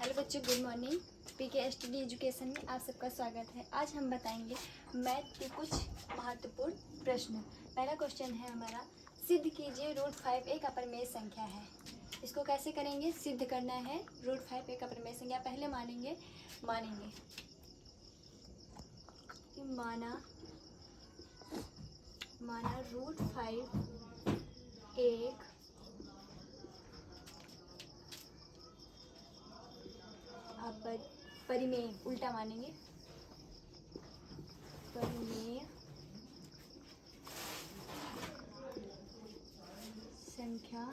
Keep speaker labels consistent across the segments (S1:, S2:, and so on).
S1: Hello बच्चों, good morning. PKSTD education में आप सबका स्वागत है। आज हम बताएंगे मैथ के कुछ महत्वपूर्ण प्रश्न। पहला क्वेश्चन है हमारा, सिद्ध कीजिए √5 एक अपरिमेय संख्या है। इसको कैसे करेंगे? सिद्ध करना है √5 एक अपरिमेय संख्या। पहले मानेंगे कि माना √5 एक परिमेय, उल्टा मानेंगे, परिमेय संख्या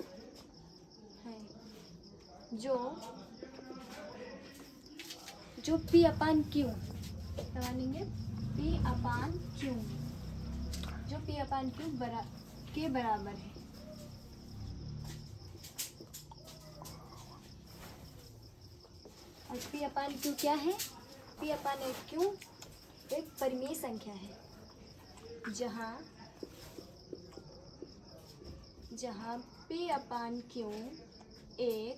S1: है जो P/Q मानेंगे, P/Q जो P/Q के बराबर है। और P/Q क्या है? P/Q एक परिमेय संख्या है जहाँ P/Q एक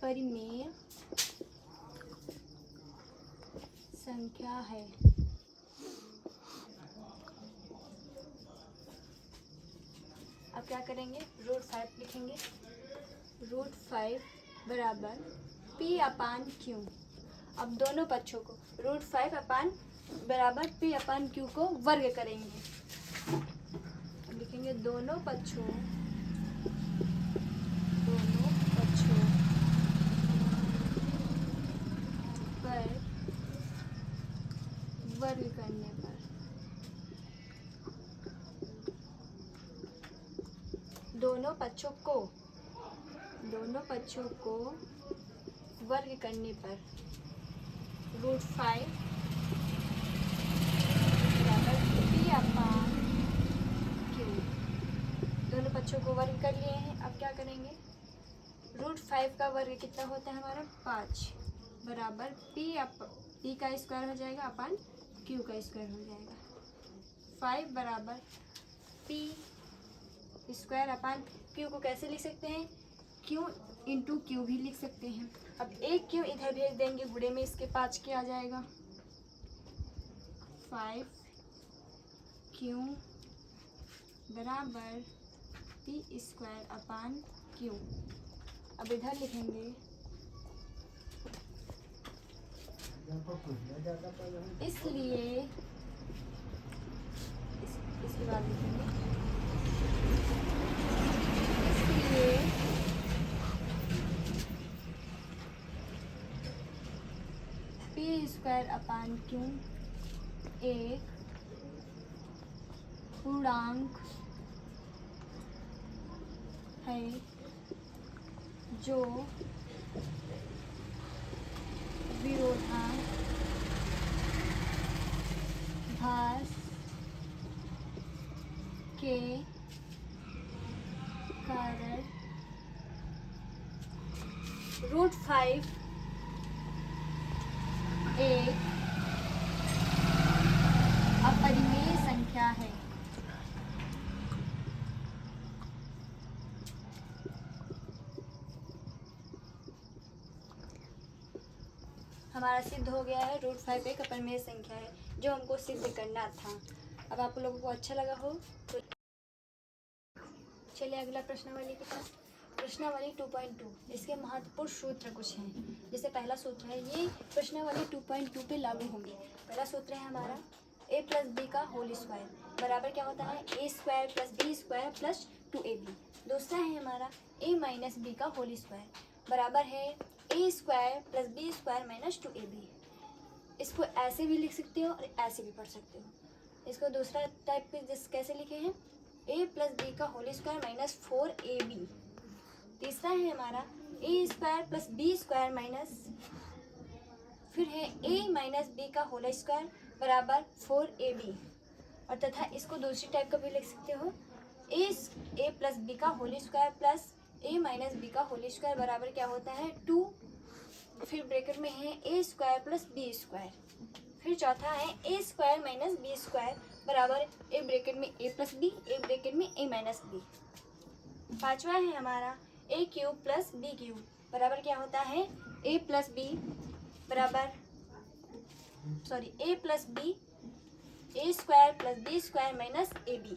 S1: परिमेय संख्या है। अब क्या करेंगे? √5 लिखेंगे। √5 बराबर P/Q। अब दोनों पक्षों को √5 बराबर P/Q को वर्ग करेंगे। लिखेंगे दोनों पक्षों पर वर्ग करने पर दोनों पक्षों को वर्ग करने पर √5 बराबर P/Q। दोनों पक्षों को वर्ग कर लिए हैं। अब क्या करेंगे? √5 का वर्ग कितना होता है हमारा? 5 बराबर P का स्क्वायर हो जाएगा अपन Q का स्क्वायर हो जाएगा। 5 बराबर P स्क्वायर अपन Q को कैसे लिख सकते हैं? Q इंटू Q भी लिख सकते हैं। अब एक Q इधर भेज देंगे, गुणे में इसके 5 के आ जाएगा। 5Q बराबर P स्क्वायर अपन Q। अब इधर लिखेंगे, इसलिए इसके बाद लिखेंगे, इसलिए P स्क्वायर अपन Q एक पूर्णांक है जो विरोधाभास के कारण √5 एक अपरिमेय संख्या है। हमारा सिद्ध हो गया है √5 एक अपरिमेय संख्या है जो हमको सिद्ध करना था। अब आप लोगों को अच्छा लगा हो तो चलिए अगला प्रश्नावली के पास। प्रश्नावली 2.2, इसके महत्वपूर्ण सूत्र कुछ हैं। जैसे पहला सूत्र है, ये प्रश्नावली 2.2 पे लागू होंगे। पहला सूत्र है हमारा a + b का होल स्क्वायर बराबर क्या होता है? a² + b² + 2ab। दूसरा है हमारा a - b का होल स्क्वायर बराबर है a² + b² - 2ab। इसको ऐसे भी लिख सकते हो और ऐसे भी पढ़ सकते हो। इसको दूसरा टाइप पे कैसे लिखे हैं? a + b का होल स्क्वायर - 4ab। तीसरा है हमारा a² + b² फिर है a - b का होल स्क्वायर बराबर 4ab। और तथा इसको दूसरी टाइप का भी लिख सकते हो, a + b का whole square plus a - b का होल स्क्वायर बराबर क्या होता है? 2। फिर ब्रैकेट में है a² + b²। फिर चौथा है a² - b² बराबर a ब्रैकेट में a + b, a ब्रैकेट में a - b। पांचवा है हमारा A cube plus B cube बराबर क्या होता है ए प्लस बी बराबर A plus B A square plus B square minus A B.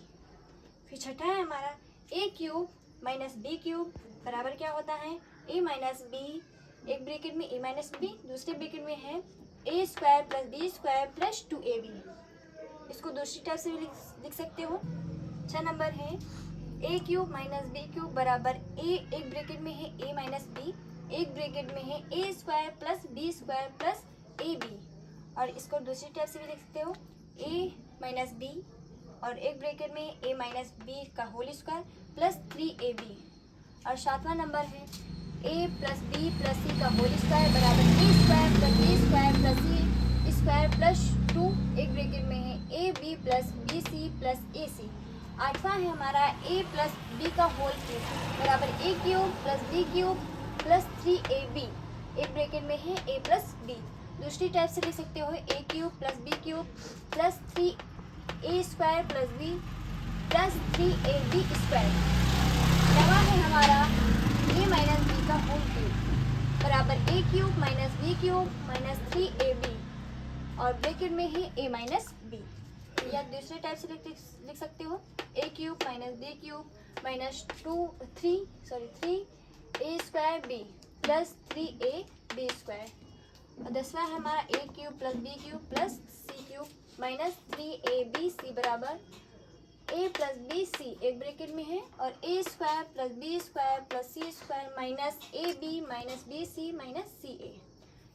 S1: फिर छठा है हमारा A cube minus B cube बराबर क्या होता है ए माइनस बी, एक ब्रैकेट में ए माइनस बी, दूसरे ब्रैकेट में है A square plus B square plus 2ab। इसको दूसरी टाइप से भी लिख सकते हो। 6 नंबर है A cube minus B cube बराबर ए, एक ब्रैकेट में है ए माइनस बी, एक ब्रैकेट में है A square plus B square plus A B, और इसको दूसरी टाइप से भी लिख सकते हो ए माइनस बी और एक ब्रैकेट में ए माइनस बी का होल स्क्वायर प्लस 3ab। और 7वां नंबर है A plus B plus C का होल स्क्वायर बराबर A square plus B square plus C square plus 2, एक ब्रैकेट में है A B plus B C plus A C. 8वां है हमारा ए प्लस बी का होल क्यूब बराबर A cube plus B cube plus 3ab, एक ब्रैकेट में है ए प्लस बी। दूसरी टाइप से लिख सकते हो A cube plus B cube plus 3a square plus B plus 3ab square. 9वां है हमारा ए माइनस बी का होल क्यूब बराबर A cube minus B cube minus 3ab, और ब्रैकेट में है ए माइनस बी। या दूसरे टाइप से लिख सकते हो A cube minus B cube minus 3a square B plus 3ab square. और 10वां है हमारा A cube plus B cube plus C cube minus 3ab C बराबर ए प्लस बी सी, एक ब्रैकेट में है, और A square plus B square plus C square minus A B minus B C minus C A.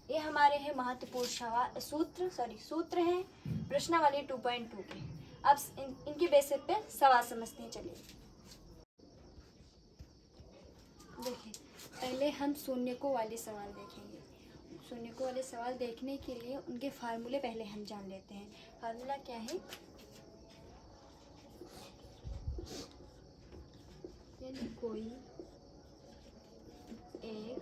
S1: ये हमारे हैं महत्वपूर्ण सूत्र हैं प्रश्नावली 2.2 के। अब इनके बेसिस पे सवाल समझते हैं। चलिए देखिए, पहले हम शून्यकों वाले सवाल देखेंगे। शून्यकों वाले सवाल देखने के लिए उनके फार्मूले पहले हम जान लेते हैं। फार्मूला क्या है, यदि कोई एक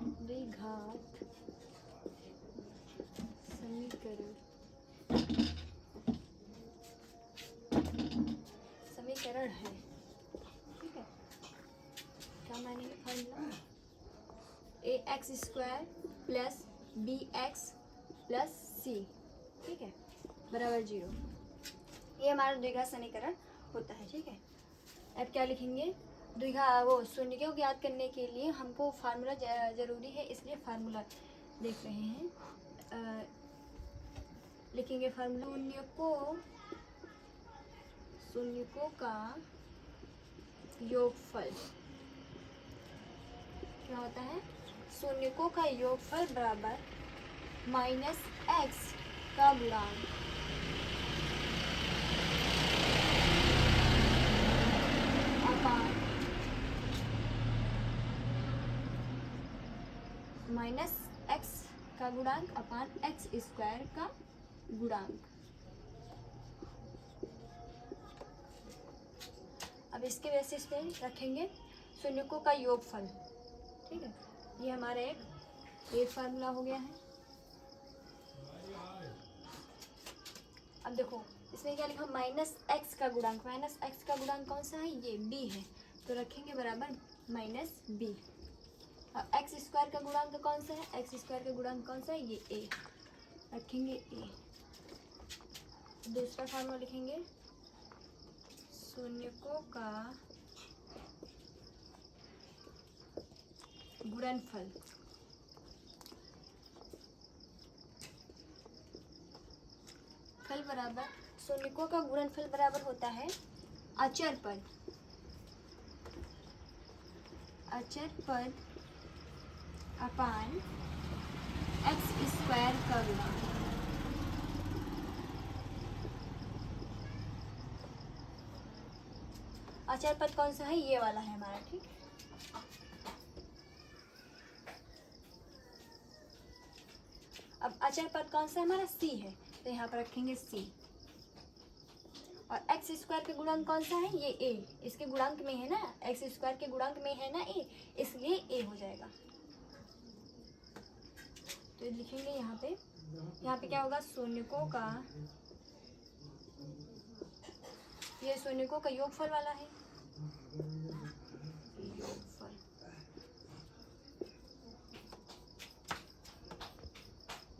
S1: द्विघात समीकरण है, ठीक है, क्या मानेंगे formula A X square plus B X plus C, ठीक है, बराबर 0। ये हमारा द्विघात समीकरण होता है, ठीक है। अब क्या लिखेंगे, शून्य को ज्ञात करने के लिए हमको फार्मूला जरूरी है, इसलिए फार्मूला देख रहे हैं। लिखेंगे फार्मूला शून्यकों का योगफल क्या होता है, शून्यकों का योगफल बराबर माइनस एक्स का गुणांक माइनस एक्स का गुणांक अपान एक्स स्क्वायर का गुणांक। अब इसके बेसिस पे रखेंगे शून्यकों का योगफल, ठीक है। ये हमारा एक फार्मूला हो गया है। अब देखो इसमें क्या लिखा, माइनस एक्स का गुणांक। माइनस एक्स का गुणांक कौन सा है, ये बी है, तो रखेंगे बराबर माइनस बी। अब एक्स स्क्वायर का गुणांक कौन सा है, एक्स स्क्वायर का गुणांक कौन सा है, ये ए, रखेंगे ए। दूसरा फार्मूला लिखेंगे शून्यकों का गुणनफल। फल बराबर शून्यकों का गुणनफल बराबर होता है अचर पद अपान एक्स स्क्वायर का गुणांक। अचर पद कौन सा है, ये वाला है हमारा, ठीक। अब अचर पद कौन सा है हमारा, सी है, तो यहाँ पर रखेंगे सी। और एक्स स्क्वायर के गुणांक कौन सा है, ये ए, इसके गुणांक में है ना, एक्स स्क्वायर के गुणांक में है ना ए, इसलिए ए हो जाएगा। तो लिखेंगे यहाँ पे क्या होगा, शून्यकों का ये शून्यकों का योगफल वाला है, योगफल।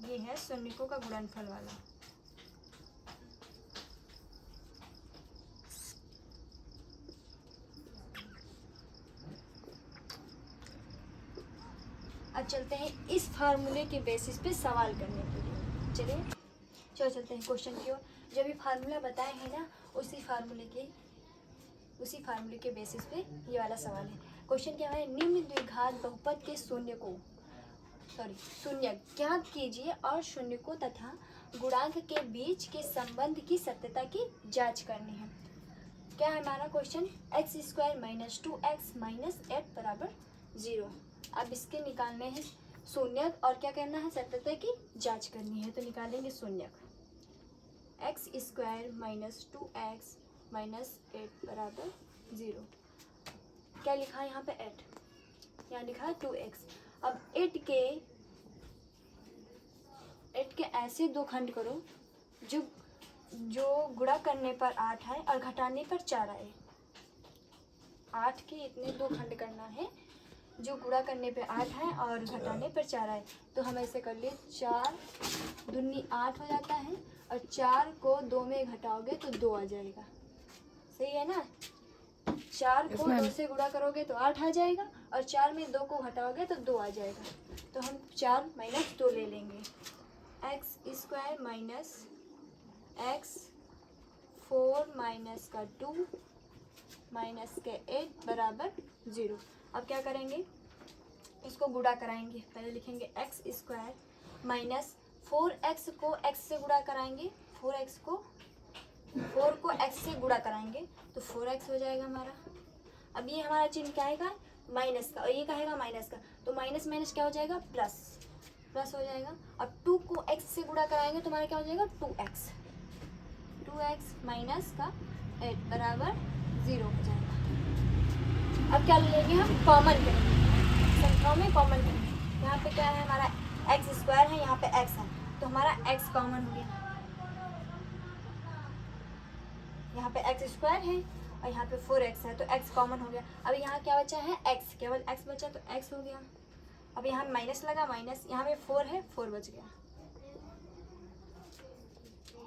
S1: ये है शून्यकों का गुणनफल वाला। अब चलते हैं इस फार्मूले के बेसिस पे सवाल करने के लिए। चलिए चलते हैं क्वेश्चन की ओर। जो भी फार्मूला बताए हैं ना, उसी फार्मूले के बेसिस पे ये वाला सवाल है। क्वेश्चन क्या है, निम्न द्विघात बहुपद के शून्य ज्ञात कीजिए और शून्यकों तथा गुणांक के बीच के संबंध की सत्यता की जांच करनी है। क्या है हमारा क्वेश्चन, x² - 2x - 8 बराबर 0। अब इसके निकालने हैं शून्यक और क्या करना है, सत्यता की जांच करनी है। तो निकालेंगे शून्यक, x² - 2x - 8 बराबर 0। क्या लिखा है यहाँ पे 8, यहाँ लिखा है 2x। अब 8 के ऐसे दो खंड करो जो गुणा करने पर 8 है और घटाने पर 4 आए। 8 के इतने दो खंड करना है जो गुणा करने पे 8 है और घटाने पर 4 आए। तो हम ऐसे कर लिए, 4 दूनी 8 हो जाता है और 4 को 2 में घटाओगे तो 2 आ जाएगा। सही है ना, 4 को 2 से गुणा करोगे तो 8 आ जाएगा और 4 में 2 को घटाओगे तो 2 आ जाएगा। तो हम 4 - 2 ले लेंगे, x² - x 4 - 2 - 8 बराबर 0। अब क्या करेंगे, इसको गुणा कराएंगे। पहले लिखेंगे x² - 4x को x से गुणा कराएंगे, 4 को x से गुणा कराएंगे तो 4x हो जाएगा हमारा। अब ये हमारा चिन्ह क्या आएगा, माइनस का, और ये क्या आएगा, माइनस का। तो माइनस माइनस क्या हो जाएगा, प्लस हो जाएगा। अब 2 को x से गुणा कराएंगे तो हमारा क्या हो जाएगा, 2x - 8 बराबर 0 हो जाएगा। अब क्या लेंगे, हम कॉमन करेंगे, संख्याओं में कॉमन करेंगे। यहाँ पे क्या है, हमारा x² है, यहाँ पे x है, तो हमारा x कॉमन हो गया। यहाँ पे x² है और यहाँ पे 4x है, तो x कॉमन हो गया। अब यहाँ क्या बचा है, x, केवल x बचा तो x हो गया। अब यहाँ माइनस लगा, माइनस, यहाँ पे 4 है, 4 बच गया।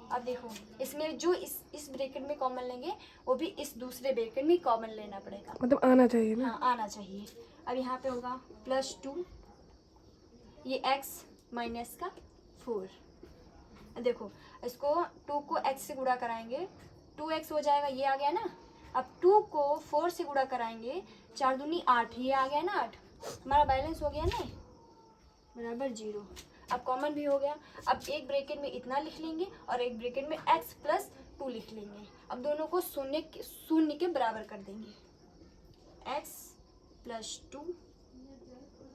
S1: अब देखो, इसमें जो इस ब्रैकेट में कॉमन लेंगे वो भी इस दूसरे ब्रैकेट में कॉमन लेना पड़ेगा,
S2: मतलब आना चाहिए ना।
S1: हाँ, आना चाहिए। अब यहाँ पे होगा +2, ये x माइनस का 4। देखो, इसको 2 को x से गुणा कराएंगे, 2x हो जाएगा, ये आ गया ना। अब 2 को 4 से गुणा कराएंगे, 4 दूनी 8, ये आ गया ना 8, हमारा बैलेंस हो गया ना, बराबर 0। अब कॉमन भी हो गया। अब एक ब्रैकेट में इतना लिख लेंगे और एक ब्रैकेट में x + 2 लिख लेंगे। अब दोनों को शून्य के बराबर कर देंगे, x + 2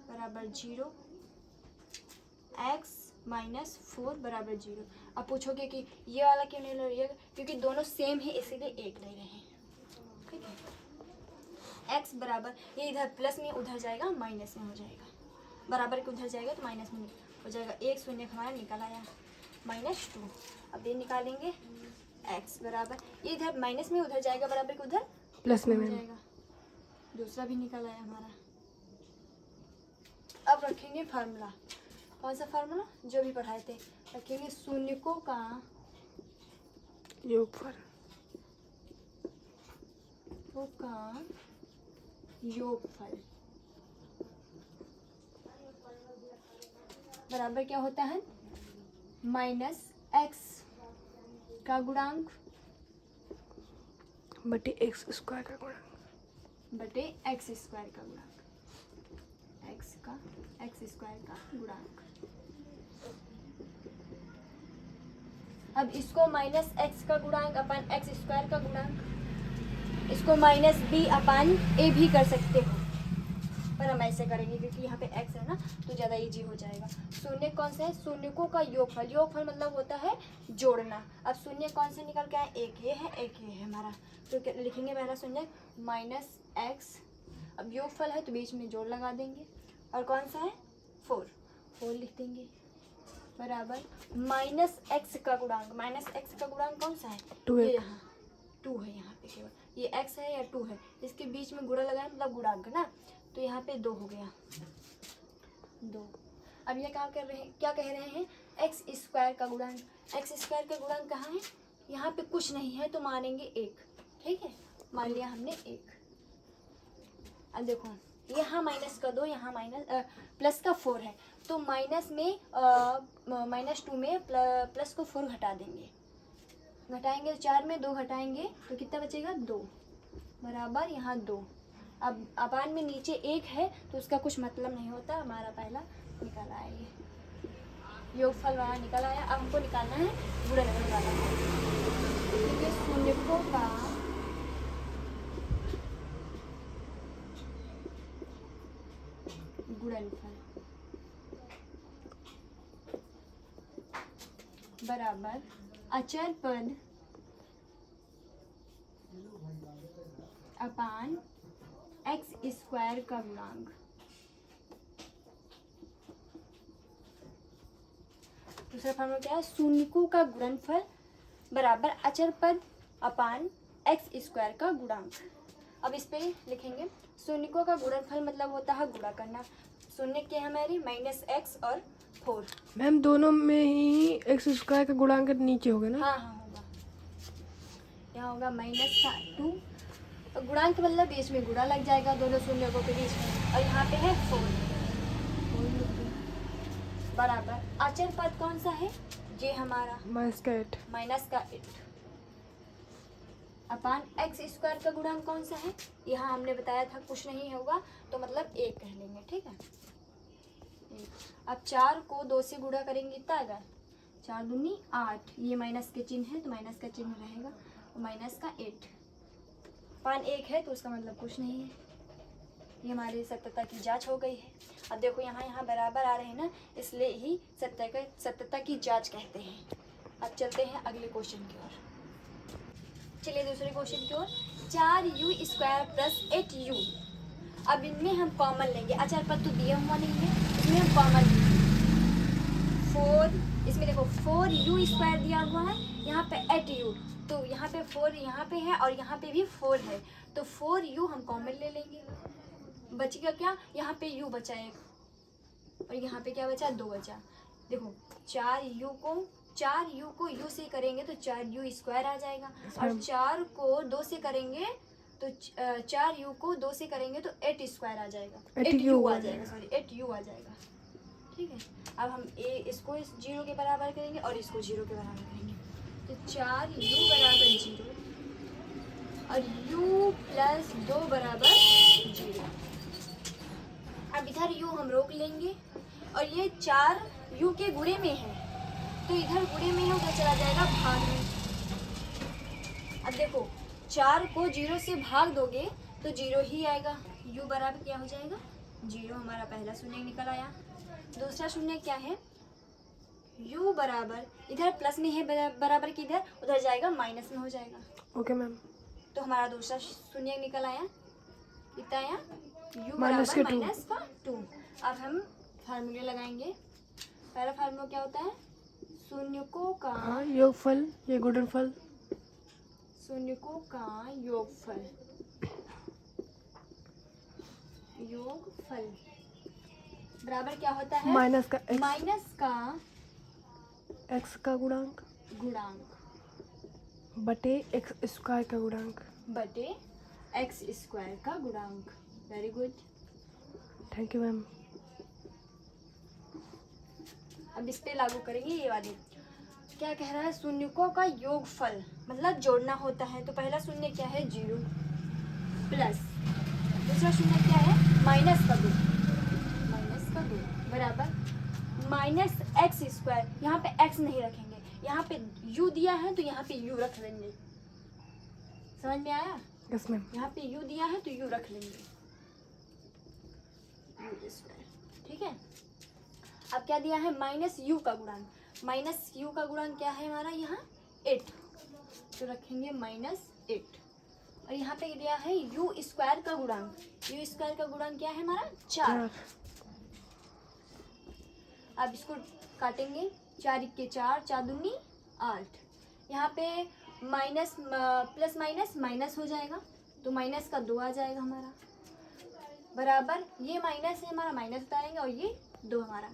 S1: बराबर 0, x - 4 बराबर 0। अब पूछोगे कि ये वाला क्यों नहीं ले रही है, क्योंकि दोनों सेम है इसीलिए एक ले रहे हैं। ठीक है, x बराबर, ये इधर प्लस में उधर जाएगा, माइनस में हो जाएगा, बराबर के उधर जाएगा तो माइनस में हो जाएगा। एक शून्य हमारा निकल आया, -2। अब ये निकालेंगे, x बराबर, ये इधर माइनस में उधर जाएगा, बराबर के उधर
S2: प्लस में
S1: हो जाएगा। दूसरा भी निकल आया हमारा। अब रखेंगे फार्मूला, कौन सा फार्मूला, जो भी पढ़ाए थे, रखेंगे शून्यकों का
S2: योगफल
S1: बराबर क्या होता है, -x का गुणांक
S2: बटे x² का गुणांक,
S1: बटे x² का गुणांक, x² का गुणांक। अब इसको -x का गुणांक अपन x² का गुणांक, इसको -b/a भी कर सकते हो, पर हम ऐसे करेंगे क्योंकि यहाँ पे x है ना, तो ज़्यादा इजी हो जाएगा। शून्य कौन सा है, शून्यकों का योगफल, योगफल मतलब होता है जोड़ना। अब शून्य कौन से निकल के आए, एक ये है, एक ये है हमारा, तो लिखेंगे पहला शून्य -x। अब योगफल है तो बीच में जोड़ लगा देंगे, और कौन सा है, 4 लिख देंगे, बराबर -x का गुणांक, -x का गुणांक कौन सा है,
S2: 2x।
S1: ये यहाँ 2 है यहाँ पे केवल, ये x है या 2 है, इसके बीच में गुणा लगाए मतलब गुणांक ना, तो यहाँ पे 2 हो गया 2। अब ये क्या कह रहे हैं एक्स स्क्वायर का गुणांक। एक्स स्क्वायर का गुणांक कहाँ है, यहाँ पे कुछ नहीं है तो मानेंगे 1, ठीक है, मान लिया हमने 1। अब देखो यहाँ माइनस का 2, यहाँ प्लस का 4 है, तो माइनस में -2 में प्लस को 4 घटा देंगे, घटाएंगे तो 4 में 2 घटाएंगे तो कितना बचेगा 2 बराबर यहाँ 2। अब अपान में नीचे 1 है तो उसका कुछ मतलब नहीं होता, हमारा पहला निकल आया, ये योगफल वाला निकल आया। अब हमको निकालना है गुणनफल वाला, क्योंकि शून्यकों का गुणनफल बराबर अचर पद अपान एक्स स्क्वायर का गुणांक। दूसरा फॉर्मूला क्या है, शून्यकों का गुणनफल बराबर अचर पद अपान एक्स स्क्वायर का गुणांक। अब इस पे लिखेंगे शून्यकों का गुणनफल मतलब होता है गुणा करना। शून्य के हमारे -x और 4।
S2: मैम दोनों में ही एक्स स्क्वायर का गुणांक नीचे होगा ना?
S1: हाँ हाँ होगा, यहाँ होगा -2 और गुणांक मतलब बीच में गुणा लग जाएगा दोनों शून्यकों के बीच में, और यहाँ पे है 4 बराबर अचर पद कौन सा है, ये हमारा -8 अपान एक्स स्क्वायर का गुणांक कौन सा है, यहाँ हमने बताया था कुछ नहीं होगा तो मतलब 1 कह लेंगे, ठीक है। अब 4 को 2 से गुणा करेंगे कितना आएगा, 4 दूनी 8, ये माइनस के चिन्ह है तो माइनस का चिन्ह रहेगा, और माइनस का 8 अपान 1 है तो उसका मतलब कुछ नहीं है। ये हमारी सत्यता की जांच हो गई है। अब देखो यहाँ बराबर आ रहे हैं ना, इसलिए ही सत्यता की जांच कहते हैं। अब चलते हैं अगले क्वेश्चन की ओर। चलिए दूसरे क्वेश्चन की ओर, 4u² प्लस 8u। अब इनमें हम कॉमन लेंगे, अचर पद तो दिया हुआ नहीं है, इसमें हम कॉमन लेंगे 4, इसमें देखो 4u² दिया हुआ है, यहाँ पे 8u, तो यहाँ पे 4 यहाँ पे है और यहाँ पे भी 4 है, तो 4u हम कॉमन ले लेंगे। बचेगा क्या, यहाँ पे u बचा 1 और यहाँ पे क्या बचा 2 बचा। देखो 4u को u से करेंगे तो 4u² आ जाएगा, और 4 को 2 से करेंगे तो 4u को 2 से करेंगे तो 8² आ जाएगा, 8u आ जाएगा, सॉरी 8u आ जाएगा, ठीक है। अब हम इसको 0 के बराबर करेंगे और इसको 0 के बराबर करेंगे, तो 4u बराबर 0 और u प्लस 2 बराबर 0। अब इधर u हम रोक लेंगे, और ये 4u के गुणे में है तो इधर गुणे में है, उधर चला जाएगा भाग में। अब देखो 4 को 0 से भाग दोगे तो 0 ही आएगा, u बराबर क्या हो जाएगा 0, हमारा पहला शून्य निकल आया। दूसरा शून्य क्या है, u बराबर इधर प्लस में है बराबर की इधर, उधर जाएगा माइनस में हो जाएगा।
S2: ओके मैम,
S1: तो हमारा दूसरा शून्य निकल आया, कितना आया u
S2: -2।
S1: बराबर -2। अब हम फार्मूले लगाएंगे। पहला फार्मूला क्या होता है, शून्यकों का
S2: योगफल, ये गुणनफल,
S1: शून्यकों का योगफल बराबर क्या होता है,
S2: माइनस का एक्स का गुणांक बटे एक्स स्क्वायर का गुणांक
S1: बटे एक्स स्क्वायर का गुणांक। Very good,
S2: thank you ma'am.
S1: अब इस पे लागू करेंगे ये वाले। क्या कह रहा है, शून्यकों का योगफल मतलब जोड़ना होता है, तो पहला शून्य क्या है 0 प्लस दूसरा शून्य क्या है -2 बराबर -x²। यहाँ पे x नहीं रखेंगे, यहाँ पे u दिया है तो यहाँ पे u रख लेंगे, समझ में आया।
S2: Yes ma'am.
S1: यहाँ पे u दिया है तो u रख लेंगे, u², ठीक है। अब क्या दिया है, -u का गुणांक, -u का गुणांक क्या है हमारा यहाँ 8, तो रखेंगे -8। और यहाँ पे दिया है u² का गुणांक, u² का गुणांक क्या है हमारा 4। अब इसको काटेंगे, 4 के 4, 4 दूनी 8। यहाँ पे माइनस प्लस माइनस माइनस हो जाएगा, तो माइनस का 2 आ जाएगा हमारा, बराबर ये माइनस है हमारा, माइनस उतारेंगे और ये 2 हमारा,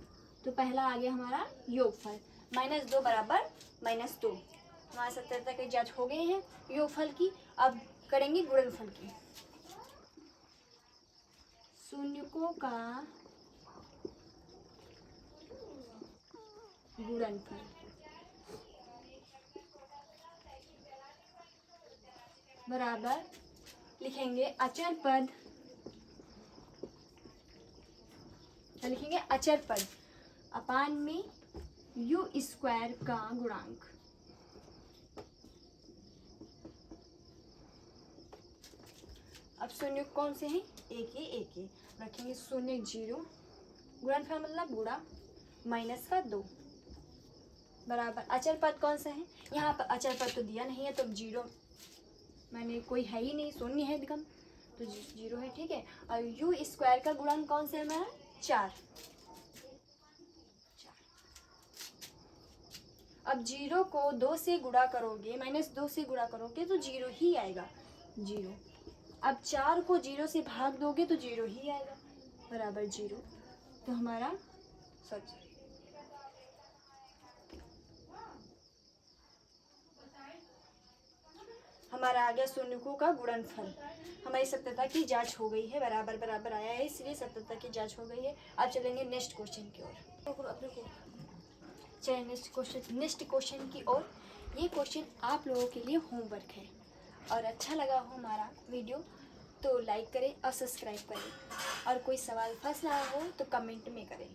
S1: तो पहला आ गया हमारा योगफल -2 बराबर -2। हमारे सत्यात्मक की जांच हो गई है योगफल की। अब करेंगे गुणनफल की। शून्यकों का गुणनफल बराबर लिखेंगे अचर पद, लिखेंगे अचर पद अपान में u स्क्वायर का गुणांक। अब शून्य कौन से हैं? एक ही रखेंगे, शून्य 0, गुणनफल मतलब गुणा -2 बराबर अचर पद कौन सा है? यहाँ पर अचर पद तो दिया नहीं है, तो 0 मैंने कोई है ही नहीं, शून्य है एकदम, तो 0 है, ठीक है। और u स्क्वायर का गुणांक कौन सा है हमारा? 4। अब 0 को 2 से गुणा करोगे, -2 से गुणा करोगे तो 0 ही आएगा, 0। अब 4 को 0 से भाग दोगे तो 0 ही आएगा, बराबर 0। तो हमारा सच हमारा आ गया शून्यकों का गुणनफल। हमारी सत्यता की जांच हो गई है, बराबर बराबर आया है, इसलिए सत्यता की जांच हो गई है। अब चलेंगे नेक्स्ट क्वेश्चन की ओर। चलिए नेक्स्ट क्वेश्चन की ओर। ये क्वेश्चन आप लोगों के लिए होमवर्क है, और अच्छा लगा हो हमारा वीडियो तो लाइक करें और सब्सक्राइब करें, और कोई सवाल फंस रहा हो तो कमेंट में करें।